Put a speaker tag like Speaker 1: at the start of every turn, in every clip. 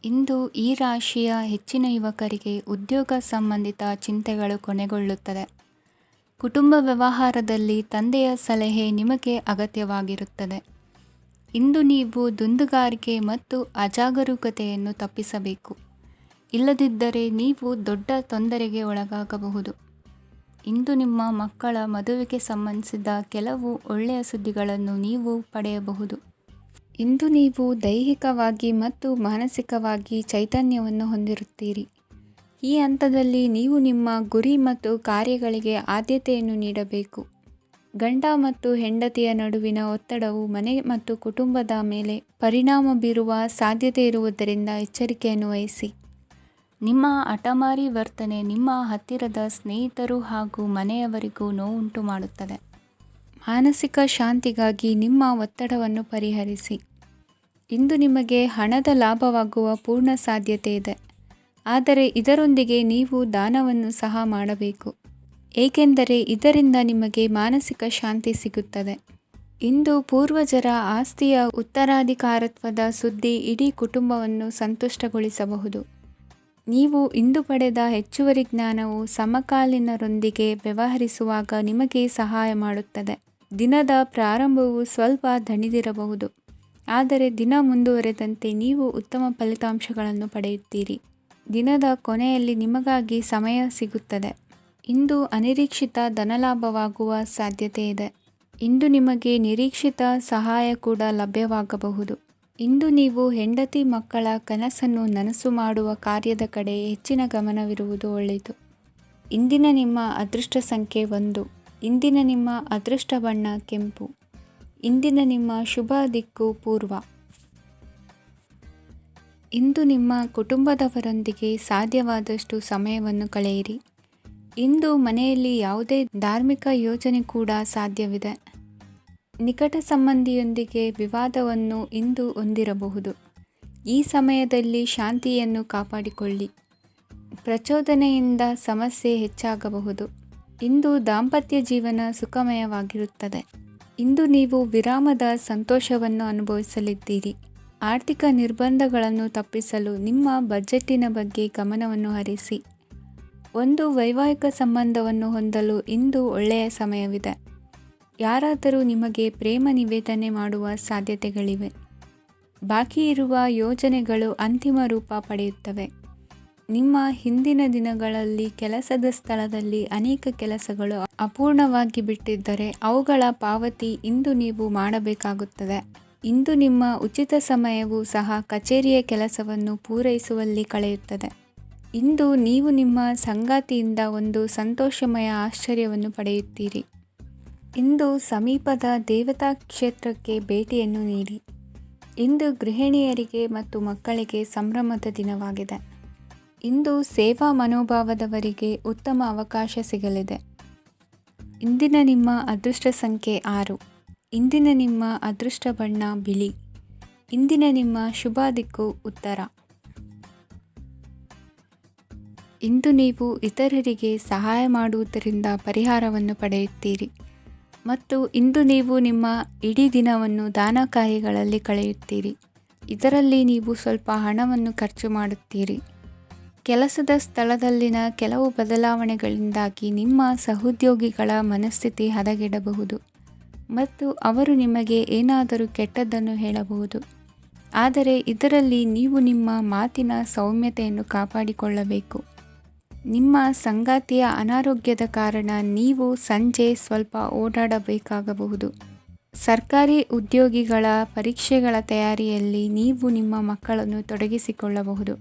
Speaker 1: ಇಂದು ಈ ರಾಶಿಯ ಹೆಚ್ಚಿನ ಯುವಕರಿಗೆ ಉದ್ಯೋಗ ಸಂಬಂಧಿತ ಚಿಂತೆಗಳು ಕೊನೆಗೊಳ್ಳುತ್ತದೆ. ಕುಟುಂಬ ವ್ಯವಹಾರದಲ್ಲಿ ತಂದೆಯ ಸಲಹೆ ನಿಮಗೆ ಅಗತ್ಯವಾಗಿರುತ್ತದೆ. ಇಂದು ನೀವು ದುಂದುಗಾರಿಕೆ ಮತ್ತು ಅಜಾಗರೂಕತೆಯನ್ನು ತಪ್ಪಿಸಬೇಕು. ಇಲ್ಲದಿದ್ದರೆ ನೀವು ದೊಡ್ಡ ತೊಂದರೆಗೆ ಒಳಗಾಗಬಹುದು. ಇಂದು ನಿಮ್ಮ ಮಕ್ಕಳ ಮದುವೆಗೆ ಸಂಬಂಧಿಸಿದ ಕೆಲವು ಒಳ್ಳೆಯ ಸುದ್ದಿಗಳನ್ನು ನೀವು ಪಡೆಯಬಹುದು. ಇಂದು ನೀವು ದೈಹಿಕವಾಗಿ ಮತ್ತು ಮಾನಸಿಕವಾಗಿ ಚೈತನ್ಯವನ್ನು ಹೊಂದಿರುತ್ತೀರಿ. ಈ ಹಂತದಲ್ಲಿ ನೀವು ನಿಮ್ಮ ಗುರಿ ಮತ್ತು ಕಾರ್ಯಗಳಿಗೆ ಆದ್ಯತೆಯನ್ನು ನೀಡಬೇಕು. ಗಂಡ ಮತ್ತು ಹೆಂಡತಿಯ ನಡುವಿನ ಒತ್ತಡವು ಮನೆ ಮತ್ತು ಕುಟುಂಬದ ಮೇಲೆ ಪರಿಣಾಮ ಬೀರುವ ಸಾಧ್ಯತೆ ಇರುವುದರಿಂದ ಎಚ್ಚರಿಕೆಯನ್ನು ವಹಿಸಿ. ನಿಮ್ಮ ಹಠಮಾರಿ ವರ್ತನೆ ನಿಮ್ಮ ಹತ್ತಿರದ ಸ್ನೇಹಿತರು ಹಾಗೂ ಮನೆಯವರಿಗೂ ನೋವುಂಟು ಮಾಡುತ್ತದೆ. ಮಾನಸಿಕ ಶಾಂತಿಗಾಗಿ ನಿಮ್ಮ ಒತ್ತಡವನ್ನು ಪರಿಹರಿಸಿ. ಇಂದು ನಿಮಗೆ ಹಣದ ಲಾಭವಾಗುವ ಪೂರ್ಣ ಸಾಧ್ಯತೆ ಇದೆ, ಆದರೆ ಇದರೊಂದಿಗೆ ನೀವು ದಾನವನ್ನು ಸಹ ಮಾಡಬೇಕು, ಏಕೆಂದರೆ ಇದರಿಂದ ನಿಮಗೆ ಮಾನಸಿಕ ಶಾಂತಿ ಸಿಗುತ್ತದೆ. ಇಂದು ಪೂರ್ವಜರ ಆಸ್ತಿಯ ಉತ್ತರಾಧಿಕಾರತ್ವದ ಸುದ್ದಿ ಇಡೀ ಕುಟುಂಬವನ್ನು ಸಂತುಷ್ಟಗೊಳಿಸಬಹುದು. ನೀವು ಇಂದು ಪಡೆದ ಹೆಚ್ಚುವರಿ ಜ್ಞಾನವು ಸಮಕಾಲೀನರೊಂದಿಗೆ ವ್ಯವಹರಿಸುವಾಗ ನಿಮಗೆ ಸಹಾಯ ಮಾಡುತ್ತದೆ. ದಿನದ ಪ್ರಾರಂಭವು ಸ್ವಲ್ಪ ದಣಿದಿರಬಹುದು, ಆದರೆ ದಿನ ಮುಂದುವರೆದಂತೆ ನೀವು ಉತ್ತಮ ಫಲಿತಾಂಶಗಳನ್ನು ಪಡೆಯುತ್ತೀರಿ. ದಿನದ ಕೊನೆಯಲ್ಲಿ ನಿಮಗಾಗಿ ಸಮಯ ಸಿಗುತ್ತದೆ. ಇಂದು ಅನಿರೀಕ್ಷಿತ ಧನಲಾಭವಾಗುವ ಸಾಧ್ಯತೆ ಇದೆ. ಇಂದು ನಿಮಗೆ ನಿರೀಕ್ಷಿತ ಸಹಾಯ ಕೂಡ ಲಭ್ಯವಾಗಬಹುದು. ಇಂದು ನೀವು ಹೆಂಡತಿ ಮಕ್ಕಳ ಕನಸನ್ನು ನನಸು ಮಾಡುವ ಕಾರ್ಯದ ಕಡೆ ಹೆಚ್ಚಿನ ಗಮನವಿರುವುದು ಒಳ್ಳೆಯದು. ಇಂದಿನ ನಿಮ್ಮ ಅದೃಷ್ಟ ಸಂಖ್ಯೆ 1. ಇಂದಿನ ನಿಮ್ಮ ಅದೃಷ್ಟ ಬಣ್ಣ ಕೆಂಪು. ಇಂದಿನ ನಿಮ್ಮ ಶುಭ ದಿಕ್ಕು ಪೂರ್ವ. ಇಂದು ನಿಮ್ಮ ಕುಟುಂಬದವರೊಂದಿಗೆ ಸಾಧ್ಯವಾದಷ್ಟು ಸಮಯವನ್ನು ಕಳೆಯಿರಿ. ಇಂದು ಮನೆಯಲ್ಲಿ ಯಾವುದೇ ಧಾರ್ಮಿಕ ಯೋಜನೆ ಕೂಡ ಸಾಧ್ಯವಿದೆ. ನಿಕಟ ಸಂಬಂಧಿಯೊಂದಿಗೆ ವಿವಾದವನ್ನು ಇಂದು ಹೊಂದಿರಬಹುದು. ಈ ಸಮಯದಲ್ಲಿ ಶಾಂತಿಯನ್ನು ಕಾಪಾಡಿಕೊಳ್ಳಿ. ಪ್ರಚೋದನೆಯಿಂದ ಸಮಸ್ಯೆ ಹೆಚ್ಚಾಗಬಹುದು. ಇಂದು ದಾಂಪತ್ಯ ಜೀವನ ಸುಖಮಯವಾಗಿರುತ್ತದೆ. ಇಂದು ನೀವು ವಿರಾಮದ ಸಂತೋಷವನ್ನು ಅನುಭವಿಸಲಿದ್ದೀರಿ. ಆರ್ಥಿಕ ನಿರ್ಬಂಧಗಳನ್ನು ತಪ್ಪಿಸಲು ನಿಮ್ಮ ಬಜೆಟ್ಟಿನ ಬಗ್ಗೆ ಗಮನವನ್ನು ಹರಿಸಿ. ಒಂದು ವೈವಾಹಿಕ ಸಂಬಂಧವನ್ನು ಹೊಂದಲು ಇಂದು ಒಳ್ಳೆಯ ಸಮಯವಿದೆ. ಯಾರಾದರೂ ನಿಮಗೆ ಪ್ರೇಮ ನಿವೇದನೆ ಮಾಡುವ ಸಾಧ್ಯತೆಗಳಿವೆ. ಬಾಕಿ ಇರುವ ಯೋಜನೆಗಳು ಅಂತಿಮ ರೂಪ ಪಡೆಯುತ್ತವೆ. ನಿಮ್ಮ ಹಿಂದಿನ ದಿನಗಳಲ್ಲಿ ಕೆಲಸದ ಸ್ಥಳದಲ್ಲಿ ಅನೇಕ ಕೆಲಸಗಳು ಅಪೂರ್ಣವಾಗಿ ಬಿಟ್ಟಿದ್ದರೆ ಅವುಗಳ ಪಾವತಿ ಇಂದು ನೀವು ಮಾಡಬೇಕಾಗುತ್ತದೆ. ಇಂದು ನಿಮ್ಮ ಉಚಿತ ಸಮಯವು ಸಹ ಕಚೇರಿಯ ಕೆಲಸವನ್ನು ಪೂರೈಸುವಲ್ಲಿ ಕಳೆಯುತ್ತದೆ. ಇಂದು ನೀವು ನಿಮ್ಮ ಸಂಗಾತಿಯಿಂದ ಒಂದು ಸಂತೋಷಮಯ ಆಶ್ಚರ್ಯವನ್ನು ಪಡೆಯುತ್ತೀರಿ. ಇಂದು ಸಮೀಪದ ದೇವತಾ ಕ್ಷೇತ್ರಕ್ಕೆ ಭೇಟಿಯನ್ನು ನೀಡಿ. ಇಂದು ಗೃಹಿಣಿಯರಿಗೆ ಮತ್ತು ಮಕ್ಕಳಿಗೆ ಸಂಭ್ರಮದ ದಿನವಾಗಿದೆ. ಇಂದು ಸೇವಾ ಮನೋಭಾವದವರಿಗೆ ಉತ್ತಮ ಅವಕಾಶ ಸಿಗಲಿದೆ. ಇಂದಿನ ನಿಮ್ಮ ಅದೃಷ್ಟ ಸಂಖ್ಯೆ 6. ಇಂದಿನ ನಿಮ್ಮ ಅದೃಷ್ಟ ಬಣ್ಣ ಬಿಳಿ. ಇಂದಿನ ನಿಮ್ಮ ಶುಭ ದಿಕ್ಕು ಉತ್ತರ. ಇಂದು ನೀವು ಇತರರಿಗೆ ಸಹಾಯ ಮಾಡುವುದರಿಂದ ಪರಿಹಾರವನ್ನು ಪಡೆಯುತ್ತೀರಿ ಮತ್ತು ಇಂದು ನೀವು ನಿಮ್ಮ ಇಡೀ ದಿನವನ್ನು ದಾನ ಕಾರ್ಯಗಳಲ್ಲಿ ಕಳೆಯುತ್ತೀರಿ. ಇದರಲ್ಲಿ ನೀವು ಸ್ವಲ್ಪ ಹಣವನ್ನು ಖರ್ಚು ಮಾಡುತ್ತೀರಿ. ಕೆಲಸದ ಸ್ಥಳದಲ್ಲಿನ ಕೆಲವು ಬದಲಾವಣೆಗಳಿಂದಾಗಿ ನಿಮ್ಮ ಸಹೋದ್ಯೋಗಿಗಳ ಮನಸ್ಥಿತಿ ಹದಗೆಡಬಹುದು ಮತ್ತು ಅವರು ನಿಮಗೆ ಏನಾದರೂ ಕೆಟ್ಟದ್ದನ್ನು ಹೇಳಬಹುದು. ಆದರೆ ಇದರಲ್ಲಿ ನೀವು ನಿಮ್ಮ ಮಾತಿನ ಸೌಮ್ಯತೆಯನ್ನು ಕಾಪಾಡಿಕೊಳ್ಳಬೇಕು. ನಿಮ್ಮ ಸಂಗಾತಿಯ ಅನಾರೋಗ್ಯದ ಕಾರಣ ನೀವು ಸಂಜೆ ಸ್ವಲ್ಪ ಓಡಾಡಬೇಕಾಗಬಹುದು. ಸರ್ಕಾರಿ ಉದ್ಯೋಗಿಗಳ ಪರೀಕ್ಷೆಗಳ ತಯಾರಿಯಲ್ಲಿ ನೀವು ನಿಮ್ಮ ಮಕ್ಕಳನ್ನು ತೊಡಗಿಸಿಕೊಳ್ಳಬಹುದು.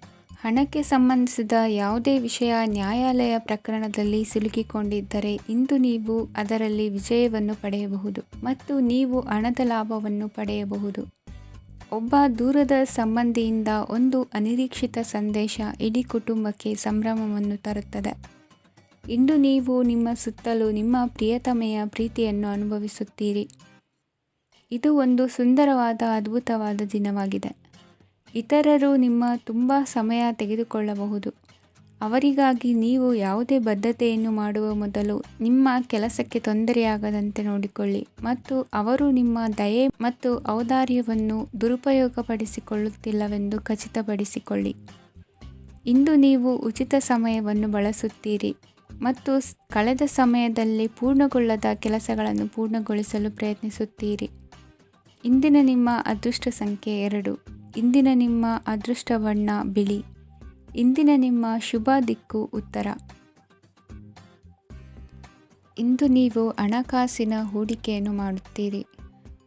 Speaker 1: ಹಣಕ್ಕೆ ಸಂಬಂಧಿಸಿದ ಯಾವುದೇ ವಿಷಯ ನ್ಯಾಯಾಲಯ ಪ್ರಕರಣದಲ್ಲಿ ಸಿಲುಕಿಕೊಂಡಿದ್ದರೆ ಇಂದು ನೀವು ಅದರಲ್ಲಿ ವಿಜಯವನ್ನು ಪಡೆಯಬಹುದು ಮತ್ತು ನೀವು ಹಣದ ಲಾಭವನ್ನು ಪಡೆಯಬಹುದು. ಒಬ್ಬ ದೂರದ ಸಂಬಂಧಿಯಿಂದ ಒಂದು ಅನಿರೀಕ್ಷಿತ ಸಂದೇಶ ಇಡೀ ಕುಟುಂಬಕ್ಕೆ ಸಂಭ್ರಮವನ್ನು ತರುತ್ತದೆ. ಇಂದು ನೀವು ನಿಮ್ಮ ಸುತ್ತಲೂ ನಿಮ್ಮ ಪ್ರಿಯತಮೆಯ ಪ್ರೀತಿಯನ್ನು ಅನುಭವಿಸುತ್ತೀರಿ. ಇದು ಒಂದು ಸುಂದರವಾದ ಅದ್ಭುತವಾದ ದಿನವಾಗಿದೆ. ಇತರರು ನಿಮ್ಮ ತುಂಬ ಸಮಯ ತೆಗೆದುಕೊಳ್ಳಬಹುದು, ಅವರಿಗಾಗಿ ನೀವು ಯಾವುದೇ ಬದ್ಧತೆಯನ್ನು ಮಾಡುವ ಮೊದಲು ನಿಮ್ಮ ಕೆಲಸಕ್ಕೆ ತೊಂದರೆಯಾಗದಂತೆ ನೋಡಿಕೊಳ್ಳಿ ಮತ್ತು ಅವರು ನಿಮ್ಮ ದಯೆ ಮತ್ತು ಔದಾರ್ಯವನ್ನು ದುರುಪಯೋಗಪಡಿಸಿಕೊಳ್ಳುತ್ತಿಲ್ಲವೆಂದು ಖಚಿತಪಡಿಸಿಕೊಳ್ಳಿ. ಇಂದು ನೀವು ಉಚಿತ ಸಮಯವನ್ನು ಬಳಸುತ್ತೀರಿ ಮತ್ತು ಕಳೆದ ಸಮಯದಲ್ಲಿ ಪೂರ್ಣಗೊಳ್ಳದ ಕೆಲಸಗಳನ್ನು ಪೂರ್ಣಗೊಳಿಸಲು ಪ್ರಯತ್ನಿಸುತ್ತೀರಿ. ಇಂದಿನ ನಿಮ್ಮ ಅದೃಷ್ಟ ಸಂಖ್ಯೆ 2. ಇಂದಿನ ನಿಮ್ಮ ಅದೃಷ್ಟ ಬಣ್ಣ ಬಿಳಿ. ಇಂದಿನ ನಿಮ್ಮ ಶುಭ ದಿಕ್ಕು ಉತ್ತರ. ಇಂದು ನೀವು ಹಣಕಾಸಿನ ಹೂಡಿಕೆಯನ್ನು ಮಾಡುತ್ತೀರಿ.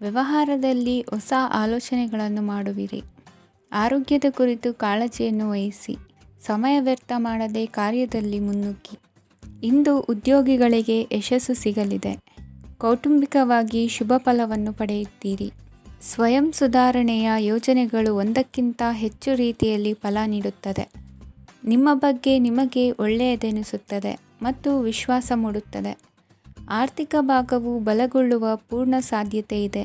Speaker 1: ವ್ಯವಹಾರದಲ್ಲಿ ಹೊಸ ಆಲೋಚನೆಗಳನ್ನು ಮಾಡುವಿರಿ. ಆರೋಗ್ಯದ ಕುರಿತು ಕಾಳಜಿಯನ್ನು ವಹಿಸಿ. ಸಮಯ ವ್ಯರ್ಥ ಮಾಡದೆ ಕಾರ್ಯದಲ್ಲಿ ಮುನ್ನುಗ್ಗಿ. ಇಂದು ಉದ್ಯೋಗಿಗಳಿಗೆ ಯಶಸ್ಸು ಸಿಗಲಿದೆ. ಕೌಟುಂಬಿಕವಾಗಿ ಶುಭ ಫಲವನ್ನು ಪಡೆಯುತ್ತೀರಿ. ಸ್ವಯಂ ಸುಧಾರಣೆಯ ಯೋಜನೆಗಳು ಒಂದಕ್ಕಿಂತ ಹೆಚ್ಚು ರೀತಿಯಲ್ಲಿ ಫಲ ನೀಡುತ್ತದೆ. ನಿಮ್ಮ ಬಗ್ಗೆ ನಿಮಗೆ ಒಳ್ಳೆಯದೆನಿಸುತ್ತದೆ ಮತ್ತು ವಿಶ್ವಾಸ ಮೂಡುತ್ತದೆ. ಆರ್ಥಿಕ ಭಾಗವು ಬಲಗೊಳ್ಳುವ ಪೂರ್ಣ ಸಾಧ್ಯತೆ ಇದೆ.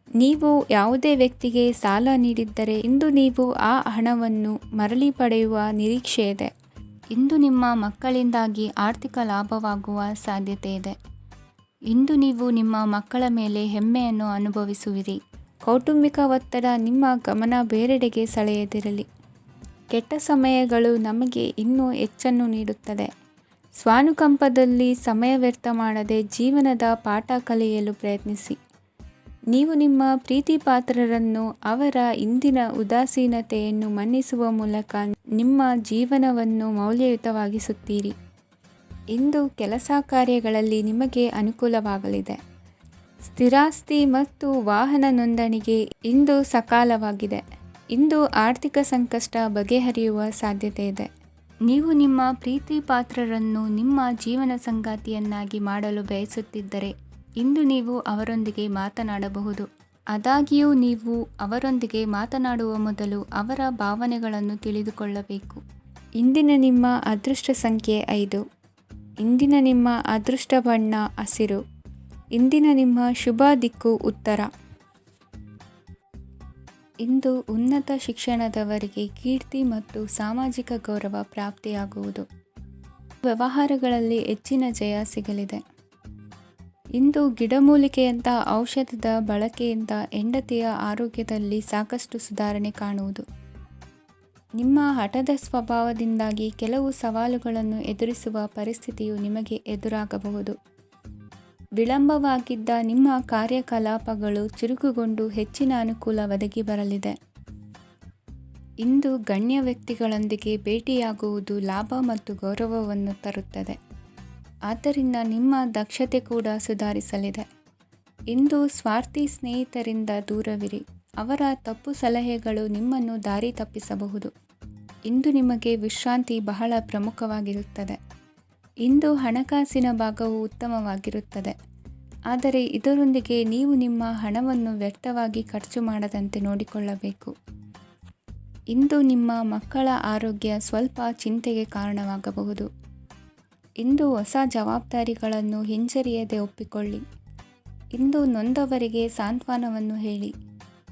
Speaker 1: ನೀವು ಯಾವುದೇ ವ್ಯಕ್ತಿಗೆ ಸಾಲ ನೀಡಿದ್ದರೆ ಇಂದು ನೀವು ಆ ಹಣವನ್ನು ಮರಳಿ ಪಡೆಯುವ ನಿರೀಕ್ಷೆ ಇದೆ. ಇಂದು ನಿಮ್ಮ ಮಕ್ಕಳಿಂದಾಗಿ ಆರ್ಥಿಕ ಲಾಭವಾಗುವ ಸಾಧ್ಯತೆ ಇದೆ. ಇಂದು ನೀವು ನಿಮ್ಮ ಮಕ್ಕಳ ಮೇಲೆ ಹೆಮ್ಮೆಯನ್ನು ಅನುಭವಿಸುವಿರಿ. ಕೌಟುಂಬಿಕ ಒತ್ತಡ ನಿಮ್ಮ ಗಮನ ಬೇರೆಡೆಗೆ ಸೆಳೆಯದಿರಲಿ. ಕೆಟ್ಟ ಸಮಯಗಳು ನಮಗೆ ಇನ್ನೂ ಹೆಚ್ಚನ್ನು ನೀಡುತ್ತದೆ. ಸ್ವಾನುಕಂಪದಲ್ಲಿ ಸಮಯ ವ್ಯರ್ಥ ಮಾಡದೆ ಜೀವನದ ಪಾಠ ಕಲಿಯಲು ಪ್ರಯತ್ನಿಸಿ. ನೀವು ನಿಮ್ಮ ಪ್ರೀತಿ ಪಾತ್ರರನ್ನು ಅವರ ಇಂದಿನ ಉದಾಸೀನತೆಯನ್ನು ಮನ್ನಿಸುವ ಮೂಲಕ ನಿಮ್ಮ ಜೀವನವನ್ನು ಮೌಲ್ಯಯುತವಾಗಿಸುತ್ತೀರಿ. ಇಂದು ಕೆಲಸ ಕಾರ್ಯಗಳಲ್ಲಿ ನಿಮಗೆ ಅನುಕೂಲವಾಗಲಿದೆ. ಸ್ಥಿರಾಸ್ತಿ ಮತ್ತು ವಾಹನ ನೋಂದಣಿಗೆ ಇಂದು ಸಕಾಲವಾಗಿದೆ. ಇಂದು ಆರ್ಥಿಕ ಸಂಕಷ್ಟ ಬಗೆಹರಿಯುವ ಸಾಧ್ಯತೆ ಇದೆ. ನೀವು ನಿಮ್ಮ ಪ್ರೀತಿ ಪಾತ್ರರನ್ನು ನಿಮ್ಮ ಜೀವನ ಸಂಗಾತಿಯನ್ನಾಗಿ ಮಾಡಲು ಬಯಸುತ್ತಿದ್ದರೆ ಇಂದು ನೀವು ಅವರೊಂದಿಗೆ ಮಾತನಾಡಬಹುದು. ಆದಾಗ್ಯೂ ನೀವು ಅವರೊಂದಿಗೆ ಮಾತನಾಡುವ ಮೊದಲು ಅವರ ಭಾವನೆಗಳನ್ನು ತಿಳಿದುಕೊಳ್ಳಬೇಕು. ಇಂದಿನ ನಿಮ್ಮ ಅದೃಷ್ಟ ಸಂಖ್ಯೆ 5. ಇಂದಿನ ನಿಮ್ಮ ಅದೃಷ್ಟ ಬಣ್ಣ ಹಸಿರು. ಇಂದಿನ ನಿಮ್ಮ ಶುಭ ದಿಕ್ಕು ಉತ್ತರ. ಇಂದು ಉನ್ನತ ಶಿಕ್ಷಣದವರಿಗೆ ಕೀರ್ತಿ ಮತ್ತು ಸಾಮಾಜಿಕ ಗೌರವ ಪ್ರಾಪ್ತಿಯಾಗುವುದು. ವ್ಯವಹಾರಗಳಲ್ಲಿ ಹೆಚ್ಚಿನ ಜಯ ಸಿಗಲಿದೆ. ಇಂದು ಗಿಡಮೂಲಿಕೆಯಂಥ ಔಷಧದ ಬಳಕೆಯಿಂದ ಹೆಂಡತಿಯ ಆರೋಗ್ಯದಲ್ಲಿ ಸಾಕಷ್ಟು ಸುಧಾರಣೆ ಕಾಣುವುದು. ನಿಮ್ಮ ಹಠದ ಸ್ವಭಾವದಿಂದಾಗಿ ಕೆಲವು ಸವಾಲುಗಳನ್ನು ಎದುರಿಸುವ ಪರಿಸ್ಥಿತಿಯು ನಿಮಗೆ ಎದುರಾಗಬಹುದು. ವಿಳಂಬವಾಗಿದ್ದ ನಿಮ್ಮ ಕಾರ್ಯಕಲಾಪಗಳು ಚುರುಕುಗೊಂಡು ಹೆಚ್ಚಿನ ಅನುಕೂಲ ಒದಗಿ ಬರಲಿದೆ. ಇಂದು ಗಣ್ಯ ವ್ಯಕ್ತಿಗಳೊಂದಿಗೆ ಭೇಟಿಯಾಗುವುದು ಲಾಭ ಮತ್ತು ಗೌರವವನ್ನು ತರುತ್ತದೆ. ಆದ್ದರಿಂದ ನಿಮ್ಮ ದಕ್ಷತೆ ಕೂಡ ಸುಧಾರಿಸಲಿದೆ. ಇಂದು ಸ್ವಾರ್ಥಿ ಸ್ನೇಹಿತರಿಂದ ದೂರವಿರಿ. ಅವರ ತಪ್ಪು ಸಲಹೆಗಳು ನಿಮ್ಮನ್ನು ದಾರಿ ತಪ್ಪಿಸಬಹುದು. ಇಂದು ನಿಮಗೆ ವಿಶ್ರಾಂತಿ ಬಹಳ ಪ್ರಮುಖವಾಗಿರುತ್ತದೆ. ಇಂದು ಹಣಕಾಸಿನ ಭಾಗವು ಉತ್ತಮವಾಗಿರುತ್ತದೆ. ಆದರೆ ಇದರೊಂದಿಗೆ ನೀವು ನಿಮ್ಮ ಹಣವನ್ನು ವ್ಯರ್ಥವಾಗಿ ಖರ್ಚು ಮಾಡದಂತೆ ನೋಡಿಕೊಳ್ಳಬೇಕು. ಇಂದು ನಿಮ್ಮ ಮಕ್ಕಳ ಆರೋಗ್ಯ ಸ್ವಲ್ಪ ಚಿಂತೆಗೆ ಕಾರಣವಾಗಬಹುದು. ಇಂದು ಹೊಸ ಜವಾಬ್ದಾರಿಗಳನ್ನು ಹಿಂಜರಿಯದೆ ಒಪ್ಪಿಕೊಳ್ಳಿ. ಇಂದು ನೊಂದವರಿಗೆ ಸಾಂತ್ವನವನ್ನು ಹೇಳಿ.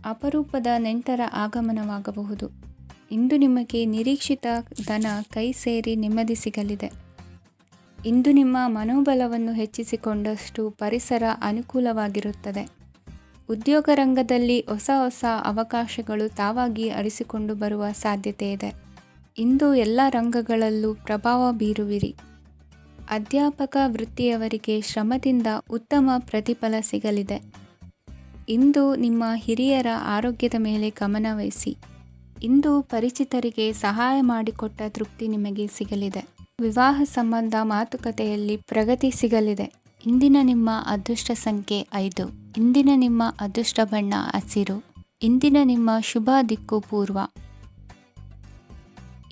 Speaker 1: ಅಪರೂಪದ ನೆಂಟರ ಆಗಮನವಾಗಬಹುದು. ಇಂದು ನಿಮಗೆ ನಿರೀಕ್ಷಿತ ಧನ ಕೈ ಸೇರಿ ನೆಮ್ಮದಿ ಸಿಗಲಿದೆ. ಇಂದು ನಿಮ್ಮ ಮನೋಬಲವನ್ನು ಹೆಚ್ಚಿಸಿಕೊಂಡಷ್ಟು ಪರಿಸರ ಅನುಕೂಲವಾಗಿರುತ್ತದೆ. ಉದ್ಯೋಗ ರಂಗದಲ್ಲಿ ಹೊಸ ಹೊಸ ಅವಕಾಶಗಳು ತಾವಾಗಿ ಅರಿಸಿಕೊಂಡು ಬರುವ ಸಾಧ್ಯತೆ ಇದೆ. ಇಂದು ಎಲ್ಲ ರಂಗಗಳಲ್ಲೂ ಪ್ರಭಾವ ಬೀರುವಿರಿ. ಅಧ್ಯಾಪಕ ವೃತ್ತಿಯವರಿಗೆ ಶ್ರಮದಿಂದ ಉತ್ತಮ ಪ್ರತಿಫಲ ಸಿಗಲಿದೆ. ಇಂದು ನಿಮ್ಮ ಹಿರಿಯರ ಆರೋಗ್ಯದ ಮೇಲೆ ಗಮನವಹಿಸಿ. ಇಂದು ಪರಿಚಿತರಿಗೆ ಸಹಾಯ ಮಾಡಿಕೊಟ್ಟ ತೃಪ್ತಿ ನಿಮಗೆ ಸಿಗಲಿದೆ. ವಿವಾಹ ಸಂಬಂಧ ಮಾತುಕತೆಯಲ್ಲಿ ಪ್ರಗತಿ ಸಿಗಲಿದೆ. ಇಂದಿನ ನಿಮ್ಮ ಅದೃಷ್ಟ ಸಂಖ್ಯೆ 5. ಇಂದಿನ ನಿಮ್ಮ ಅದೃಷ್ಟ ಬಣ್ಣ ಹಸಿರು. ಇಂದಿನ ನಿಮ್ಮ ಶುಭ ದಿಕ್ಕು ಪೂರ್ವ.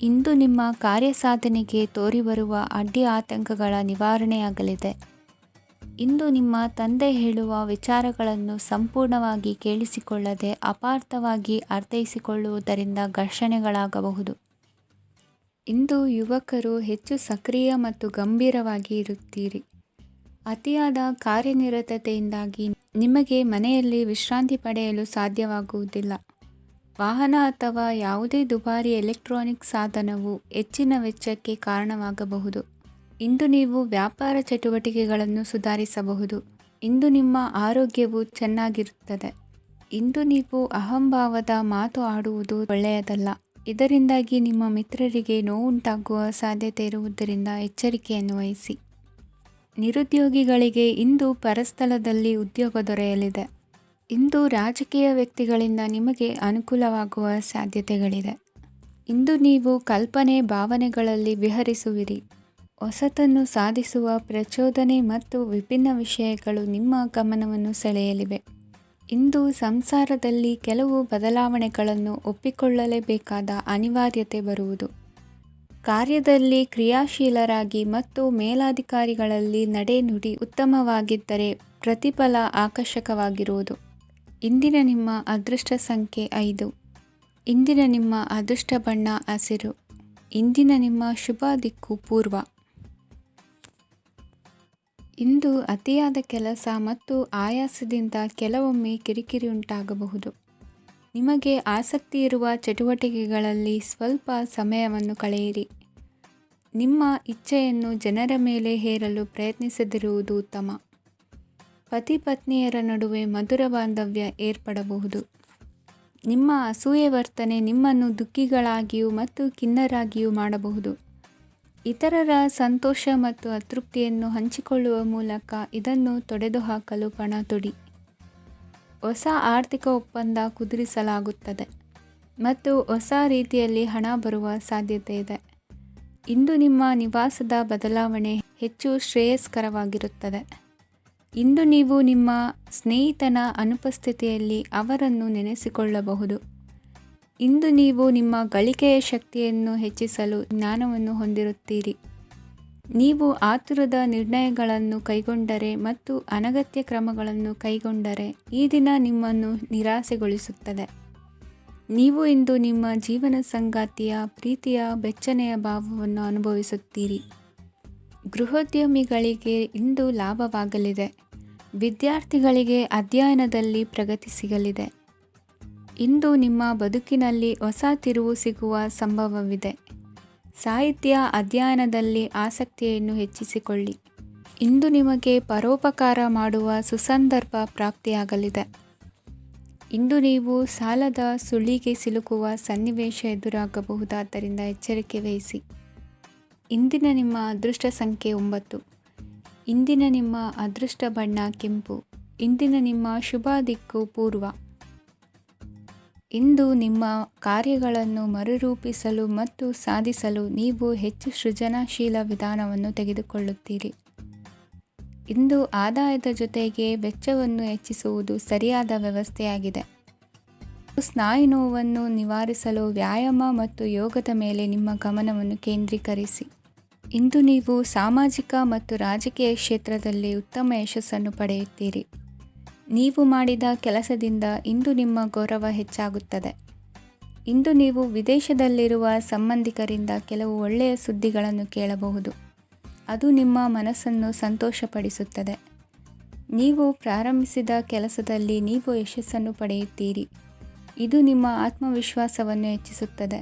Speaker 1: ಇಂದು ನಿಮ್ಮ ಕಾರ್ಯಸಾಧನೆಗೆ ತೋರಿಬರುವ ಅಡ್ಡಿ ಆತಂಕಗಳ ನಿವಾರಣೆಯಾಗಲಿದೆ. ಇಂದು ನಿಮ್ಮ ತಂದೆ ಹೇಳುವ ವಿಚಾರಗಳನ್ನು ಸಂಪೂರ್ಣವಾಗಿ ಕೇಳಿಸಿಕೊಳ್ಳದೆ ಅಪಾರ್ಥವಾಗಿ ಅರ್ಥೈಸಿಕೊಳ್ಳುವುದರಿಂದ ಘರ್ಷಣೆಗಳಾಗಬಹುದು. ಇಂದು ಯುವಕರು ಹೆಚ್ಚು ಸಕ್ರಿಯ ಮತ್ತು ಗಂಭೀರವಾಗಿ ಇರುತ್ತೀರಿ. ಅತಿಯಾದ ಕಾರ್ಯನಿರತತೆಯಿಂದಾಗಿ ನಿಮಗೆ ಮನೆಯಲ್ಲಿ ವಿಶ್ರಾಂತಿ ಪಡೆಯಲು ಸಾಧ್ಯವಾಗುವುದಿಲ್ಲ. ವಾಹನ ಅಥವಾ ಯಾವುದೇ ದುಬಾರಿ ಎಲೆಕ್ಟ್ರಾನಿಕ್ ಸಾಧನವು ಹೆಚ್ಚಿನ ವೆಚ್ಚಕ್ಕೆ ಕಾರಣವಾಗಬಹುದು. ಇಂದು ನೀವು ವ್ಯಾಪಾರ ಚಟುವಟಿಕೆಗಳನ್ನು ಸುಧಾರಿಸಬಹುದು. ಇಂದು ನಿಮ್ಮ ಆರೋಗ್ಯವು ಚೆನ್ನಾಗಿರುತ್ತದೆ. ಇಂದು ನೀವು ಅಹಂಭಾವದ ಮಾತು ಆಡುವುದು ಒಳ್ಳೆಯದಲ್ಲ. ಇದರಿಂದಾಗಿ ನಿಮ್ಮ ಮಿತ್ರರಿಗೆ ನೋವುಂಟಾಗುವ ಸಾಧ್ಯತೆ ಇರುವುದರಿಂದ ಎಚ್ಚರಿಕೆಯನ್ನು ವಹಿಸಿ. ನಿರುದ್ಯೋಗಿಗಳಿಗೆ ಇಂದು ಪರಸ್ಥಳದಲ್ಲಿ ಉದ್ಯೋಗ ದೊರೆಯಲಿದೆ. ಇಂದು ರಾಜಕೀಯ ವ್ಯಕ್ತಿಗಳಿಂದ ನಿಮಗೆ ಅನುಕೂಲವಾಗುವ ಸಾಧ್ಯತೆಗಳಿದೆ. ಇಂದು ನೀವು ಕಲ್ಪನೆ ಭಾವನೆಗಳಲ್ಲಿ ವಿಹರಿಸುವಿರಿ. ಹೊಸತನ್ನು ಸಾಧಿಸುವ ಪ್ರಚೋದನೆ ಮತ್ತು ವಿಭಿನ್ನ ವಿಷಯಗಳು ನಿಮ್ಮ ಗಮನವನ್ನು ಸೆಳೆಯಲಿವೆ. ಇಂದು ಸಂಸಾರದಲ್ಲಿ ಕೆಲವು ಬದಲಾವಣೆಗಳನ್ನು ಒಪ್ಪಿಕೊಳ್ಳಲೇಬೇಕಾದ ಅನಿವಾರ್ಯತೆ ಬರುವುದು. ಕಾರ್ಯದಲ್ಲಿ ಕ್ರಿಯಾಶೀಲರಾಗಿ ಮತ್ತು ಮೇಲಾಧಿಕಾರಿಗಳಲ್ಲಿ ನಡೆನುಡಿ ಉತ್ತಮವಾಗಿದ್ದರೆ ಪ್ರತಿಫಲ ಆಕರ್ಷಕವಾಗಿರುವುದು. ಇಂದಿನ ನಿಮ್ಮ ಅದೃಷ್ಟ ಸಂಖ್ಯೆ 5. ಇಂದಿನ ನಿಮ್ಮ ಅದೃಷ್ಟ ಬಣ್ಣ ಹಸಿರು. ಇಂದಿನ ನಿಮ್ಮ ಶುಭ ದಿಕ್ಕು ಪೂರ್ವ. ಇಂದು ಅತಿಯಾದ ಕೆಲಸ ಮತ್ತು ಆಯಾಸದಿಂದ ಕೆಲವೊಮ್ಮೆ ಕಿರಿಕಿರಿ ಉಂಟಾಗಬಹುದು. ನಿಮಗೆ ಆಸಕ್ತಿ ಇರುವ ಚಟುವಟಿಕೆಗಳಲ್ಲಿ ಸ್ವಲ್ಪ ಸಮಯವನ್ನು ಕಳೆಯಿರಿ. ನಿಮ್ಮ ಇಚ್ಛೆಯನ್ನು ಜನರ ಮೇಲೆ ಹೇರಲು ಪ್ರಯತ್ನಿಸದಿರುವುದು ಉತ್ತಮ. ಪತಿ ಪತ್ನಿಯರ ನಡುವೆ ಮಧುರ ಬಾಂಧವ್ಯ ಏರ್ಪಡಬಹುದು. ನಿಮ್ಮ ಅಸೂಯೆ ವರ್ತನೆ ನಿಮ್ಮನ್ನು ದುಃಖಿಗಳಾಗಿಯೂ ಮತ್ತು ಖಿನ್ನರಾಗಿಯೂ ಮಾಡಬಹುದು. ಇತರರ ಸಂತೋಷ ಮತ್ತು ಅತೃಪ್ತಿಯನ್ನು ಹಂಚಿಕೊಳ್ಳುವ ಮೂಲಕ ಇದನ್ನು ತೊಡೆದುಹಾಕಲು ಪಣ ತೊಡಿ. ಹೊಸ ಆರ್ಥಿಕ ಒಪ್ಪಂದ ಕುದುರಿಸಲಾಗುತ್ತದೆ ಮತ್ತು ಹೊಸ ರೀತಿಯಲ್ಲಿ ಹಣ ಬರುವ ಸಾಧ್ಯತೆ ಇದೆ. ಇಂದು ನಿಮ್ಮ ನಿವಾಸದ ಬದಲಾವಣೆ ಹೆಚ್ಚು ಶ್ರೇಯಸ್ಕರವಾಗಿರುತ್ತದೆ. ಇಂದು ನೀವು ನಿಮ್ಮ ಸ್ನೇಹಿತನ ಅನುಪಸ್ಥಿತಿಯಲ್ಲಿ ಅವರನ್ನು ನೆನೆಸಿಕೊಳ್ಳಬಹುದು. ಇಂದು ನೀವು ನಿಮ್ಮ ಗಳಿಕೆಯ ಶಕ್ತಿಯನ್ನು ಹೆಚ್ಚಿಸಲು ಜ್ಞಾನವನ್ನು ಹೊಂದಿರುತ್ತೀರಿ. ನೀವು ಆತುರದ ನಿರ್ಣಯಗಳನ್ನು ಕೈಗೊಂಡರೆ ಮತ್ತು ಅನಗತ್ಯ ಕ್ರಮಗಳನ್ನು ಕೈಗೊಂಡರೆ ಈ ದಿನ ನಿಮ್ಮನ್ನು ನಿರಾಸೆಗೊಳಿಸುತ್ತದೆ. ನೀವು ಇಂದು ನಿಮ್ಮ ಜೀವನ ಸಂಗಾತಿಯ ಪ್ರೀತಿಯ ಬೆಚ್ಚನೆಯ ಭಾವವನ್ನು ಅನುಭವಿಸುತ್ತೀರಿ. ಗೃಹೋದ್ಯಮಿಗಳಿಗೆ ಇಂದು ಲಾಭವಾಗಲಿದೆ. ವಿದ್ಯಾರ್ಥಿಗಳಿಗೆ ಅಧ್ಯಯನದಲ್ಲಿ ಪ್ರಗತಿ ಸಿಗಲಿದೆ. ಇಂದು ನಿಮ್ಮ ಬದುಕಿನಲ್ಲಿ ಹೊಸ ತಿರುವು ಸಿಗುವ ಸಂಭವವಿದೆ. ಸಾಹಿತ್ಯ ಅಧ್ಯಯನದಲ್ಲಿ ಆಸಕ್ತಿಯನ್ನು ಹೆಚ್ಚಿಸಿಕೊಳ್ಳಿ. ಇಂದು ನಿಮಗೆ ಪರೋಪಕಾರ ಮಾಡುವ ಸುಸಂದರ್ಭ ಪ್ರಾಪ್ತಿಯಾಗಲಿದೆ. ಇಂದು ನೀವು ಸಾಲದ ಸುಳಿಗೆ ಸಿಲುಕುವ ಸನ್ನಿವೇಶ ಎದುರಾಗಬಹುದಾದ್ದರಿಂದ ಎಚ್ಚರಿಕೆ ವಹಿಸಿ. ಇಂದಿನ ನಿಮ್ಮ ಅದೃಷ್ಟ ಸಂಖ್ಯೆ 9. ಇಂದಿನ ನಿಮ್ಮ ಅದೃಷ್ಟ ಬಣ್ಣ ಕೆಂಪು. ಇಂದಿನ ನಿಮ್ಮ ಶುಭ ದಿಕ್ಕು ಪೂರ್ವ. ಇಂದು ನಿಮ್ಮ ಕಾರ್ಯಗಳನ್ನು ಮರುರೂಪಿಸಲು ಮತ್ತು ಸಾಧಿಸಲು ನೀವು ಹೆಚ್ಚು ಸೃಜನಶೀಲ ವಿಧಾನವನ್ನು ತೆಗೆದುಕೊಳ್ಳುತ್ತೀರಿ. ಇಂದು ಆದಾಯದ ಜೊತೆಗೆ ವೆಚ್ಚವನ್ನು ಹೆಚ್ಚಿಸುವುದು ಸರಿಯಾದ ವ್ಯವಸ್ಥೆಯಾಗಿದೆ. ಸ್ನಾಯು ನೋವನ್ನು ನಿವಾರಿಸಲು ವ್ಯಾಯಾಮ ಮತ್ತು ಯೋಗದ ಮೇಲೆ ನಿಮ್ಮ ಗಮನವನ್ನು ಕೇಂದ್ರೀಕರಿಸಿ. ಇಂದು ನೀವು ಸಾಮಾಜಿಕ ಮತ್ತು ರಾಜಕೀಯ ಕ್ಷೇತ್ರದಲ್ಲಿ ಉತ್ತಮ ಯಶಸ್ಸನ್ನು ಪಡೆಯುತ್ತೀರಿ. ನೀವು ಮಾಡಿದ ಕೆಲಸದಿಂದ ಇಂದು ನಿಮ್ಮ ಗೌರವ ಹೆಚ್ಚಾಗುತ್ತದೆ. ಇಂದು ನೀವು ವಿದೇಶದಲ್ಲಿರುವ ಸಂಬಂಧಿಕರಿಂದ ಕೆಲವು ಒಳ್ಳೆಯ ಸುದ್ದಿಗಳನ್ನು ಕೇಳಬಹುದು. ಅದು ನಿಮ್ಮ ಮನಸ್ಸನ್ನು ಸಂತೋಷಪಡಿಸುತ್ತದೆ. ನೀವು ಪ್ರಾರಂಭಿಸಿದ ಕೆಲಸದಲ್ಲಿ ನೀವು ಯಶಸ್ಸನ್ನು ಪಡೆಯುತ್ತೀರಿ. ಇದು ನಿಮ್ಮ ಆತ್ಮವಿಶ್ವಾಸವನ್ನು ಹೆಚ್ಚಿಸುತ್ತದೆ.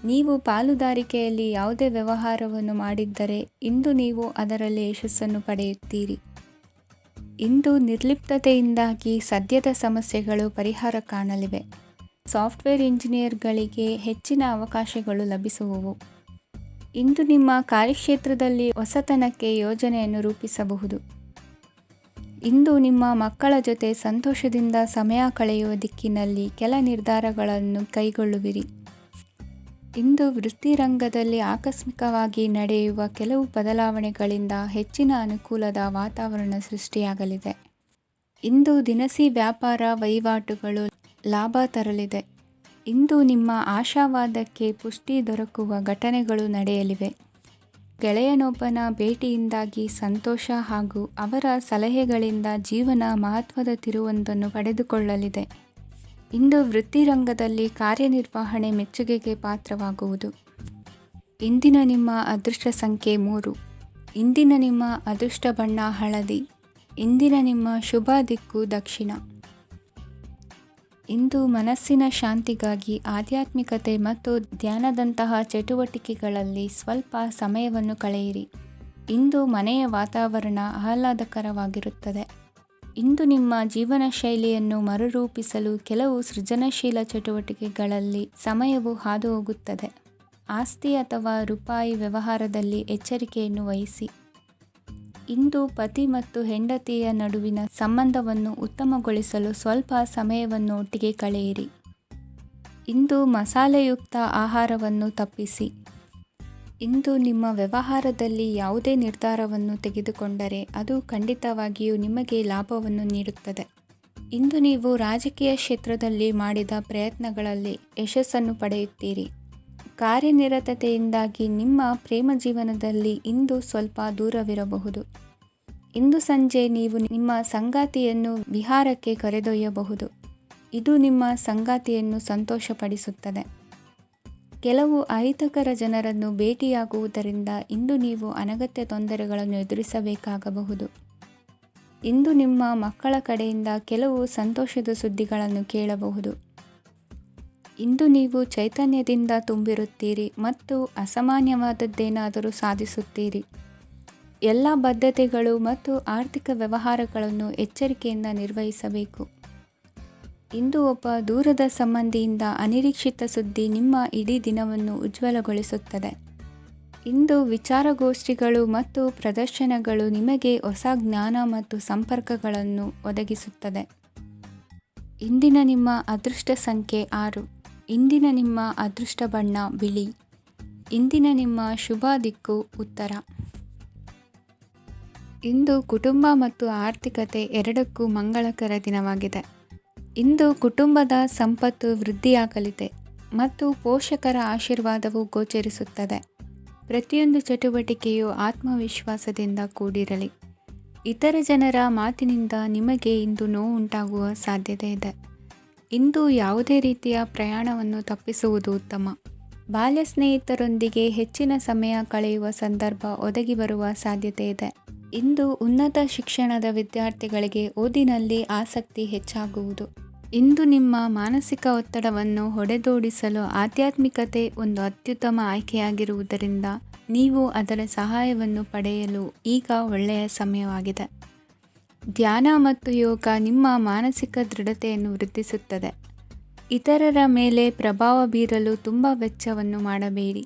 Speaker 1: ನೀವು ಪಾಲುದಾರಿಕೆಯಲ್ಲಿ ಯಾವುದೇ ವ್ಯವಹಾರವನ್ನು ಮಾಡಿದ್ದರೆ ಇಂದು ನೀವು ಅದರಲ್ಲಿ ಯಶಸ್ಸನ್ನು ಪಡೆಯುತ್ತೀರಿ. ಇಂದು ನಿರ್ಲಿಪ್ತತೆಯಿಂದಾಗಿ ಸದ್ಯದ ಸಮಸ್ಯೆಗಳು ಪರಿಹಾರ ಕಾಣಲಿವೆ. ಸಾಫ್ಟ್ವೇರ್ ಇಂಜಿನಿಯರ್ಗಳಿಗೆ ಹೆಚ್ಚಿನ ಅವಕಾಶಗಳು ಲಭಿಸುವವು. ಇಂದು ನಿಮ್ಮ ಕಾರ್ಯಕ್ಷೇತ್ರದಲ್ಲಿ ಹೊಸತನಕ್ಕೆ ಯೋಜನೆಯನ್ನು ರೂಪಿಸಬಹುದು. ಇಂದು ನಿಮ್ಮ ಮಕ್ಕಳ ಜೊತೆ ಸಂತೋಷದಿಂದ ಸಮಯ ಕಳೆಯುವ ದಿಕ್ಕಿನಲ್ಲಿ ಕೆಲ ನಿರ್ಧಾರಗಳನ್ನು ಕೈಗೊಳ್ಳುವಿರಿ. ಇಂದು ವೃತ್ತಿರಂಗದಲ್ಲಿ ಆಕಸ್ಮಿಕವಾಗಿ ನಡೆಯುವ ಕೆಲವು ಬದಲಾವಣೆಗಳಿಂದ ಹೆಚ್ಚಿನ ಅನುಕೂಲದ ವಾತಾವರಣ ಸೃಷ್ಟಿಯಾಗಲಿದೆ. ಇಂದು ದಿನಸಿ ವ್ಯಾಪಾರ ವಹಿವಾಟುಗಳು ಲಾಭ ತರಲಿದೆ. ಇಂದು ನಿಮ್ಮ ಆಶಾವಾದಕ್ಕೆ ಪುಷ್ಟಿ ದೊರಕುವ ಘಟನೆಗಳು ನಡೆಯಲಿವೆ. ಗೆಳೆಯನೊಬ್ಬನ ಭೇಟಿಯಿಂದಾಗಿ ಸಂತೋಷ ಹಾಗೂ ಅವರ ಸಲಹೆಗಳಿಂದ ಜೀವನ ಮಹತ್ವದ ತಿರುವೊಂದನ್ನು ಪಡೆದುಕೊಳ್ಳಲಿದೆ. ಇಂದು ವೃತ್ತಿರಂಗದಲ್ಲಿ ಕಾರ್ಯನಿರ್ವಹಣೆ ಮೆಚ್ಚುಗೆಗೆ ಪಾತ್ರವಾಗುವುದು. ಇಂದಿನ ನಿಮ್ಮ ಅದೃಷ್ಟ ಸಂಖ್ಯೆ 3. ಇಂದಿನ ನಿಮ್ಮ ಅದೃಷ್ಟ ಬಣ್ಣ ಹಳದಿ. ಇಂದಿನ ನಿಮ್ಮ ಶುಭ ದಿಕ್ಕು ದಕ್ಷಿಣ. ಇಂದು ಮನಸ್ಸಿನ ಶಾಂತಿಗಾಗಿ ಆಧ್ಯಾತ್ಮಿಕತೆ ಮತ್ತು ಧ್ಯಾನದಂತಹ ಚಟುವಟಿಕೆಗಳಲ್ಲಿ ಸ್ವಲ್ಪ ಸಮಯವನ್ನು ಕಳೆಯಿರಿ. ಇಂದು ಮನೆಯ ವಾತಾವರಣ ಆಹ್ಲಾದಕರವಾಗಿರುತ್ತದೆ. ಇಂದು ನಿಮ್ಮ ಜೀವನ ಶೈಲಿಯನ್ನು ಮರುರೂಪಿಸಲು ಕೆಲವು ಸೃಜನಶೀಲ ಚಟುವಟಿಕೆಗಳಲ್ಲಿ ಸಮಯವು ಹಾದುಹೋಗುತ್ತದೆ. ಆಸ್ತಿ ಅಥವಾ ರೂಪಾಯಿ ವ್ಯವಹಾರದಲ್ಲಿ ಎಚ್ಚರಿಕೆಯನ್ನು ವಹಿಸಿ. ಇಂದು ಪತಿ ಮತ್ತು ಹೆಂಡತಿಯ ನಡುವಿನ ಸಂಬಂಧವನ್ನು ಉತ್ತಮಗೊಳಿಸಲು ಸ್ವಲ್ಪ ಸಮಯವನ್ನು ಒಟ್ಟಿಗೆ ಕಳೆಯಿರಿ. ಇಂದು ಮಸಾಲೆಯುಕ್ತ ಆಹಾರವನ್ನು ತಪ್ಪಿಸಿ. ಇಂದು ನಿಮ್ಮ ವ್ಯವಹಾರದಲ್ಲಿ ಯಾವುದೇ ನಿರ್ಧಾರವನ್ನು ತೆಗೆದುಕೊಂಡರೆ ಅದು ಖಂಡಿತವಾಗಿಯೂ ನಿಮಗೆ ಲಾಭವನ್ನು ನೀಡುತ್ತದೆ. ಇಂದು ನೀವು ರಾಜಕೀಯ ಕ್ಷೇತ್ರದಲ್ಲಿ ಮಾಡಿದ ಪ್ರಯತ್ನಗಳಲ್ಲಿ ಯಶಸ್ಸನ್ನು ಪಡೆಯುತ್ತೀರಿ. ಕಾರ್ಯನಿರತತೆಯಿಂದಾಗಿ ನಿಮ್ಮ ಪ್ರೇಮ ಜೀವನದಲ್ಲಿ ಇಂದು ಸ್ವಲ್ಪ ದೂರವಿರಬಹುದು. ಇಂದು ಸಂಜೆ ನೀವು ನಿಮ್ಮ ಸಂಗಾತಿಯನ್ನು ವಿಹಾರಕ್ಕೆ ಕರೆದೊಯ್ಯಬಹುದು. ಇದು ನಿಮ್ಮ ಸಂಗಾತಿಯನ್ನು ಸಂತೋಷಪಡಿಸುತ್ತದೆ. ಕೆಲವು ಅಹಿತಕರ ಜನರನ್ನು ಭೇಟಿಯಾಗುವುದರಿಂದ ಇಂದು ನೀವು ಅನಗತ್ಯ ತೊಂದರೆಗಳನ್ನು ಎದುರಿಸಬೇಕಾಗಬಹುದು. ಇಂದು ನಿಮ್ಮ ಮಕ್ಕಳ ಕಡೆಯಿಂದ ಕೆಲವು ಸಂತೋಷದ ಸುದ್ದಿಗಳನ್ನು ಕೇಳಬಹುದು. ಇಂದು ನೀವು ಚೈತನ್ಯದಿಂದ ತುಂಬಿರುತ್ತೀರಿ ಮತ್ತು ಅಸಾಮಾನ್ಯವಾದದ್ದೇನಾದರೂ ಸಾಧಿಸುತ್ತೀರಿ. ಎಲ್ಲ ಬದ್ಧತೆಗಳು ಮತ್ತು ಆರ್ಥಿಕ ವ್ಯವಹಾರಗಳನ್ನು ಎಚ್ಚರಿಕೆಯಿಂದ ನಿರ್ವಹಿಸಬೇಕು. ಇಂದು ಒಬ್ಬ ದೂರದ ಸಂಬಂಧಿಯಿಂದ ಅನಿರೀಕ್ಷಿತ ಸುದ್ದಿ ನಿಮ್ಮ ಇಡೀ ದಿನವನ್ನು ಉಜ್ವಲಗೊಳಿಸುತ್ತದೆ. ಇಂದು ವಿಚಾರಗೋಷ್ಠಿಗಳು ಮತ್ತು ಪ್ರದರ್ಶನಗಳು ನಿಮಗೆ ಹೊಸ ಜ್ಞಾನ ಮತ್ತು ಸಂಪರ್ಕಗಳನ್ನು ಒದಗಿಸುತ್ತದೆ. ಇಂದಿನ ನಿಮ್ಮ ಅದೃಷ್ಟ ಸಂಖ್ಯೆ 6. ಇಂದಿನ ನಿಮ್ಮ ಅದೃಷ್ಟ ಬಣ್ಣ ಬಿಳಿ. ಇಂದಿನ ನಿಮ್ಮ ಶುಭ ದಿಕ್ಕು ಉತ್ತರ. ಇಂದು ಕುಟುಂಬ ಮತ್ತು ಆರ್ಥಿಕತೆ ಎರಡಕ್ಕೂ ಮಂಗಳಕರ ದಿನವಾಗಿದೆ. ಇಂದು ಕುಟುಂಬದ ಸಂಪತ್ತು ವೃದ್ಧಿಯಾಗಲಿದೆ ಮತ್ತು ಪೋಷಕರ ಆಶೀರ್ವಾದವು ಗೋಚರಿಸುತ್ತದೆ. ಪ್ರತಿಯೊಂದು ಚಟುವಟಿಕೆಯು ಆತ್ಮವಿಶ್ವಾಸದಿಂದ ಕೂಡಿರಲಿ. ಇತರ ಜನರ ಮಾತಿನಿಂದ ನಿಮಗೆ ಇಂದು ನೋವುಂಟಾಗುವ ಸಾಧ್ಯತೆ ಇದೆ. ಇಂದು ಯಾವುದೇ ರೀತಿಯ ಪ್ರಯಾಣವನ್ನು ತಪ್ಪಿಸುವುದು ಉತ್ತಮ. ಬಾಲ್ಯ ಸ್ನೇಹಿತರೊಂದಿಗೆ ಹೆಚ್ಚಿನ ಸಮಯ ಕಳೆಯುವ ಸಂದರ್ಭ ಒದಗಿ ಬರುವ ಸಾಧ್ಯತೆ ಇದೆ. ಇಂದು ಉನ್ನತ ಶಿಕ್ಷಣದ ವಿದ್ಯಾರ್ಥಿಗಳಿಗೆ ಓದಿನಲ್ಲಿ ಆಸಕ್ತಿ ಹೆಚ್ಚಾಗುವುದು. ಇಂದು ನಿಮ್ಮ ಮಾನಸಿಕ ಒತ್ತಡವನ್ನು ಹೊಡೆದೋಡಿಸಲು ಆಧ್ಯಾತ್ಮಿಕತೆ ಒಂದು ಅತ್ಯುತ್ತಮ ಆಯ್ಕೆಯಾಗಿರುವುದರಿಂದ ನೀವು ಅದರ ಸಹಾಯವನ್ನು ಪಡೆಯಲು ಈಗ ಒಳ್ಳೆಯ ಸಮಯವಾಗಿದೆ. ಧ್ಯಾನ ಮತ್ತು ಯೋಗ ನಿಮ್ಮ ಮಾನಸಿಕ ದೃಢತೆಯನ್ನು ವೃದ್ಧಿಸುತ್ತದೆ. ಇತರರ ಮೇಲೆ ಪ್ರಭಾವ ಬೀರಲು ತುಂಬ ವೆಚ್ಚವನ್ನು ಮಾಡಬೇಡಿ.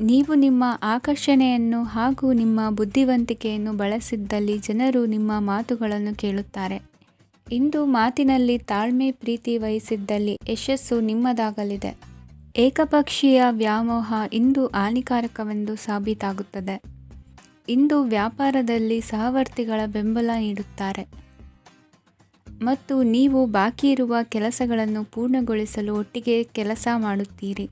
Speaker 1: ನೀವು ನಿಮ್ಮ ಆಕರ್ಷಣೆಯನ್ನು ಹಾಗೂ ನಿಮ್ಮ ಬುದ್ಧಿವಂತಿಕೆಯನ್ನು ಬಳಸಿದ್ದಲ್ಲಿ ಜನರು ನಿಮ್ಮ ಮಾತುಗಳನ್ನು ಕೇಳುತ್ತಾರೆ. ಇಂದು ಮಾತಿನಲ್ಲಿ ತಾಳ್ಮೆ ಪ್ರೀತಿ ವಹಿಸಿದ್ದಲ್ಲಿ ಯಶಸ್ಸು ನಿಮ್ಮದಾಗಲಿದೆ. ಏಕಪಕ್ಷೀಯ ವ್ಯಾಮೋಹ ಇಂದು ಹಾನಿಕಾರಕವೆಂದು ಸಾಬೀತಾಗುತ್ತದೆ. ಇಂದು ವ್ಯಾಪಾರದಲ್ಲಿ ಸಹವರ್ತಿಗಳ ಬೆಂಬಲ ನೀಡುತ್ತಾರೆ ಮತ್ತು ನೀವು ಬಾಕಿ ಇರುವ ಕೆಲಸಗಳನ್ನು ಪೂರ್ಣಗೊಳಿಸಲು ಒಟ್ಟಿಗೆ ಕೆಲಸ ಮಾಡುತ್ತೀರಿ.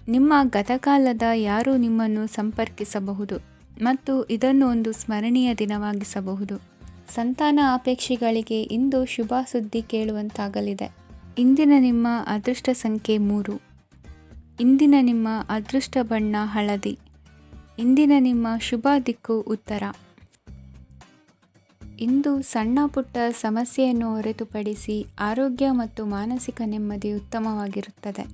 Speaker 1: ನಿಮ್ಮ ಗತಕಾಲದ ಯಾರೂ ನಿಮ್ಮನ್ನು ಸಂಪರ್ಕಿಸಬಹುದು ಮತ್ತು ಇದನ್ನು ಒಂದು ಸ್ಮರಣೀಯ ದಿನವಾಗಿಸಬಹುದು. ಸಂತಾನ ಅಪೇಕ್ಷಿಗಳಿಗೆ ಇಂದು ಶುಭ ಸುದ್ದಿ ಕೇಳುವಂತಾಗಲಿದೆ. ಇಂದಿನ ನಿಮ್ಮ ಅದೃಷ್ಟ ಸಂಖ್ಯೆ 3. ಇಂದಿನ ನಿಮ್ಮ ಅದೃಷ್ಟ ಬಣ್ಣ ಹಳದಿ. ಇಂದಿನ ನಿಮ್ಮ ಶುಭ ದಿಕ್ಕು ಉತ್ತರ. ಇಂದು ಸಣ್ಣ ಪುಟ್ಟ ಸಮಸ್ಯೆಯನ್ನು ಹೊರತುಪಡಿಸಿ ಆರೋಗ್ಯ ಮತ್ತು ಮಾನಸಿಕ ನೆಮ್ಮದಿ ಉತ್ತಮವಾಗಿರುತ್ತದೆ.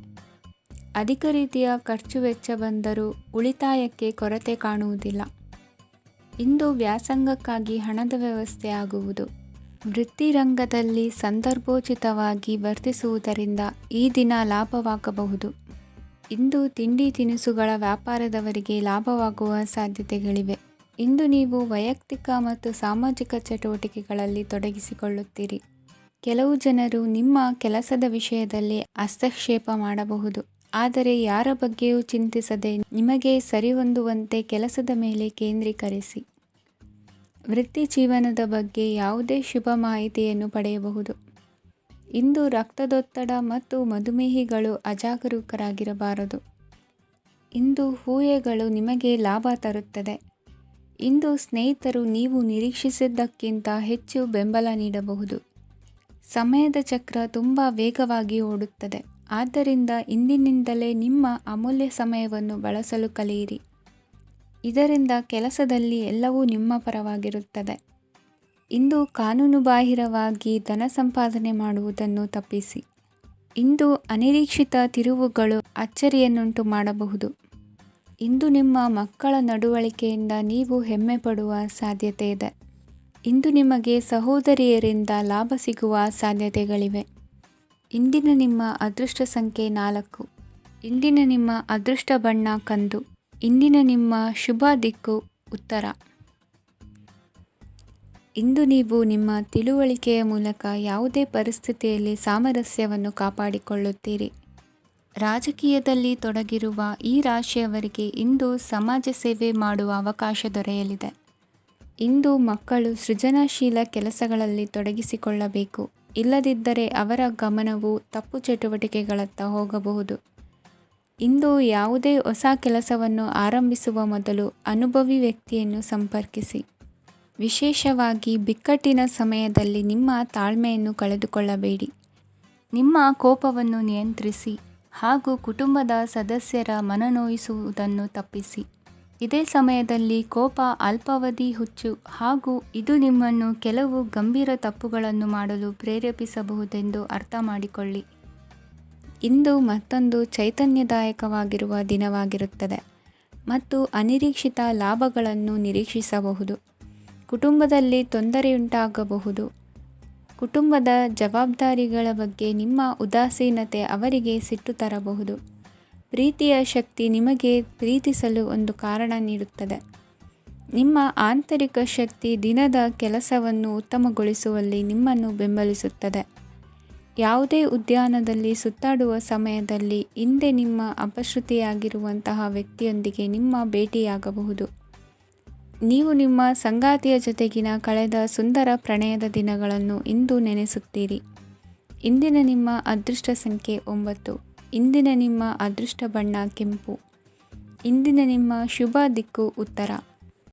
Speaker 1: ಅಧಿಕ ರೀತಿಯ ಖರ್ಚು ವೆಚ್ಚ ಬಂದರೂ ಉಳಿತಾಯಕ್ಕೆ ಕೊರತೆ ಕಾಣುವುದಿಲ್ಲ. ಇಂದು ವ್ಯಾಸಂಗಕ್ಕಾಗಿ ಹಣದ ವ್ಯವಸ್ಥೆ ಆಗುವುದು. ವೃತ್ತಿರಂಗದಲ್ಲಿ ಸಂದರ್ಭೋಚಿತವಾಗಿ ವರ್ತಿಸುವುದರಿಂದ ಈ ದಿನ ಲಾಭವಾಗಬಹುದು. ಇಂದು ತಿಂಡಿ ತಿನಿಸುಗಳ ವ್ಯಾಪಾರದವರಿಗೆ ಲಾಭವಾಗುವ ಸಾಧ್ಯತೆಗಳಿವೆ. ಇಂದು ನೀವು ವೈಯಕ್ತಿಕ ಮತ್ತು ಸಾಮಾಜಿಕ ಚಟುವಟಿಕೆಗಳಲ್ಲಿ ತೊಡಗಿಸಿಕೊಳ್ಳುತ್ತೀರಿ. ಕೆಲವು ಜನರು ನಿಮ್ಮ ಕೆಲಸದ ವಿಷಯದಲ್ಲಿ ಹಸ್ತಕ್ಷೇಪ ಮಾಡಬಹುದು, ಆದರೆ ಯಾರ ಬಗ್ಗೆಯೂ ಚಿಂತಿಸದೆ ನಿಮಗೆ ಸರಿಹೊಂದುವಂತೆ ಕೆಲಸದ ಮೇಲೆ ಕೇಂದ್ರೀಕರಿಸಿ. ವೃತ್ತಿ ಜೀವನದ ಬಗ್ಗೆ ಯಾವುದೇ ಶುಭ ಮಾಹಿತಿಯನ್ನು ಪಡೆಯಬಹುದು. ಇಂದು ರಕ್ತದೊತ್ತಡ ಮತ್ತು ಮಧುಮೇಹಿಗಳು ಅಜಾಗರೂಕರಾಗಿರಬಾರದು. ಇಂದು ಊಹೆಗಳು ನಿಮಗೆ ಲಾಭ ತರುತ್ತದೆ. ಇಂದು ಸ್ನೇಹಿತರು ನೀವು ನಿರೀಕ್ಷಿಸಿದ್ದಕ್ಕಿಂತ ಹೆಚ್ಚು ಬೆಂಬಲ ನೀಡಬಹುದು. ಸಮಯದ ಚಕ್ರ ತುಂಬ ವೇಗವಾಗಿ ಓಡುತ್ತದೆ. ಆದ್ದರಿಂದ ಇಂದಿನಿಂದಲೇ ನಿಮ್ಮ ಅಮೂಲ್ಯ ಸಮಯವನ್ನು ಬಳಸಲು ಕಲಿಯಿರಿ. ಇದರಿಂದ ಕೆಲಸದಲ್ಲಿ ಎಲ್ಲವೂ ನಿಮ್ಮ ಪರವಾಗಿರುತ್ತದೆ. ಇಂದು ಕಾನೂನುಬಾಹಿರವಾಗಿ ಧನ ಸಂಪಾದನೆ ಮಾಡುವುದನ್ನು ತಪ್ಪಿಸಿ. ಇಂದು ಅನಿರೀಕ್ಷಿತ ತಿರುವುಗಳು ಅಚ್ಚರಿಯನ್ನುಂಟು ಮಾಡಬಹುದು. ಇಂದು ನಿಮ್ಮ ಮಕ್ಕಳ ನಡವಳಿಕೆಯಿಂದ ನೀವು ಹೆಮ್ಮೆ ಪಡುವ ಸಾಧ್ಯತೆ ಇದೆ. ಇಂದು ನಿಮಗೆ ಸಹೋದರಿಯರಿಂದ ಲಾಭ ಸಿಗುವ ಸಾಧ್ಯತೆಗಳಿವೆ. ಇಂದಿನ ನಿಮ್ಮ ಅದೃಷ್ಟ ಸಂಖ್ಯೆ 4. ಇಂದಿನ ನಿಮ್ಮ ಅದೃಷ್ಟ ಬಣ್ಣ ಕಂದು. ಇಂದಿನ ನಿಮ್ಮ ಶುಭ ದಿಕ್ಕು ಉತ್ತರ. ಇಂದು ನೀವು ನಿಮ್ಮ ತಿಳುವಳಿಕೆಯ ಮೂಲಕ ಯಾವುದೇ ಪರಿಸ್ಥಿತಿಯಲ್ಲಿ ಸಾಮರಸ್ಯವನ್ನು ಕಾಪಾಡಿಕೊಳ್ಳುತ್ತೀರಿ. ರಾಜಕೀಯದಲ್ಲಿ ತೊಡಗಿರುವ ಈ ರಾಶಿಯವರಿಗೆ ಇಂದು ಸಮಾಜ ಸೇವೆ ಮಾಡುವ ಅವಕಾಶ ದೊರೆಯಲಿದೆ. ಇಂದು ಮಕ್ಕಳು ಸೃಜನಶೀಲ ಕೆಲಸಗಳಲ್ಲಿ ತೊಡಗಿಸಿಕೊಳ್ಳಬೇಕು. ಇಲ್ಲದಿದ್ದರೆ ಅವರ ಗಮನವು ತಪ್ಪು ಚಟುವಟಿಕೆಗಳತ್ತ ಹೋಗಬಹುದು. ಇಂದು ಯಾವುದೇ ಹೊಸ ಕೆಲಸವನ್ನು ಆರಂಭಿಸುವ ಮೊದಲು ಅನುಭವಿ ವ್ಯಕ್ತಿಯನ್ನು ಸಂಪರ್ಕಿಸಿ. ವಿಶೇಷವಾಗಿ ಬಿಕ್ಕಟ್ಟಿನ ಸಮಯದಲ್ಲಿ ನಿಮ್ಮ ತಾಳ್ಮೆಯನ್ನು ಕಳೆದುಕೊಳ್ಳಬೇಡಿ. ನಿಮ್ಮ ಕೋಪವನ್ನು ನಿಯಂತ್ರಿಸಿ ಹಾಗೂ ಕುಟುಂಬದ ಸದಸ್ಯರ ಮನನೊಯಿಸುವುದನ್ನು ತಪ್ಪಿಸಿ. ಇದೇ ಸಮಯದಲ್ಲಿ ಕೋಪ ಅಲ್ಪಾವಧಿ ಹುಚ್ಚು ಹಾಗೂ ಇದು ನಿಮ್ಮನ್ನು ಕೆಲವು ಗಂಭೀರ ತಪ್ಪುಗಳನ್ನು ಮಾಡಲು ಪ್ರೇರೇಪಿಸಬಹುದೆಂದು ಅರ್ಥ ಮಾಡಿಕೊಳ್ಳಿ. ಇಂದು ಮತ್ತೊಂದು ಚೈತನ್ಯದಾಯಕವಾಗಿರುವ ದಿನವಾಗಿರುತ್ತದೆ ಮತ್ತು ಅನಿರೀಕ್ಷಿತ ಲಾಭಗಳನ್ನು ನಿರೀಕ್ಷಿಸಬಹುದು. ಕುಟುಂಬದಲ್ಲಿ ತೊಂದರೆಯುಂಟಾಗಬಹುದು. ಕುಟುಂಬದ ಜವಾಬ್ದಾರಿಗಳ ಬಗ್ಗೆ ನಿಮ್ಮ ಉದಾಸೀನತೆ ಅವರಿಗೆ ಸಿಟ್ಟು ತರಬಹುದು. ಪ್ರೀತಿಯ ಶಕ್ತಿ ನಿಮಗೆ ಪ್ರೀತಿಸಲು ಒಂದು ಕಾರಣ ನೀಡುತ್ತದೆ. ನಿಮ್ಮ ಆಂತರಿಕ ಶಕ್ತಿ ದಿನದ ಕೆಲಸವನ್ನು ಉತ್ತಮಗೊಳಿಸುವಲ್ಲಿ ನಿಮ್ಮನ್ನು ಬೆಂಬಲಿಸುತ್ತದೆ. ಯಾವುದೇ ಉದ್ಯಾನದಲ್ಲಿ ಸುತ್ತಾಡುವ ಸಮಯದಲ್ಲಿ ಹಿಂದೆ ನಿಮ್ಮ ಅಪಶ್ರುತಿಯಾಗಿರುವಂತಹ ವ್ಯಕ್ತಿಯೊಂದಿಗೆ ನಿಮ್ಮ ಭೇಟಿಯಾಗಬಹುದು. ನೀವು ನಿಮ್ಮ ಸಂಗಾತಿಯ ಜೊತೆಗಿನ ಕಳೆದ ಸುಂದರ ಪ್ರಣಯದ ದಿನಗಳನ್ನು ಇಂದು ನೆನೆಸುತ್ತೀರಿ. ಇಂದಿನ ನಿಮ್ಮ ಅದೃಷ್ಟ ಸಂಖ್ಯೆ 9. ಇಂದಿನ ನಿಮ್ಮ ಅದೃಷ್ಟ ಬಣ್ಣ ಕೆಂಪು. ಇಂದಿನ ನಿಮ್ಮ ಶುಭ ದಿಕ್ಕು ಉತ್ತರ.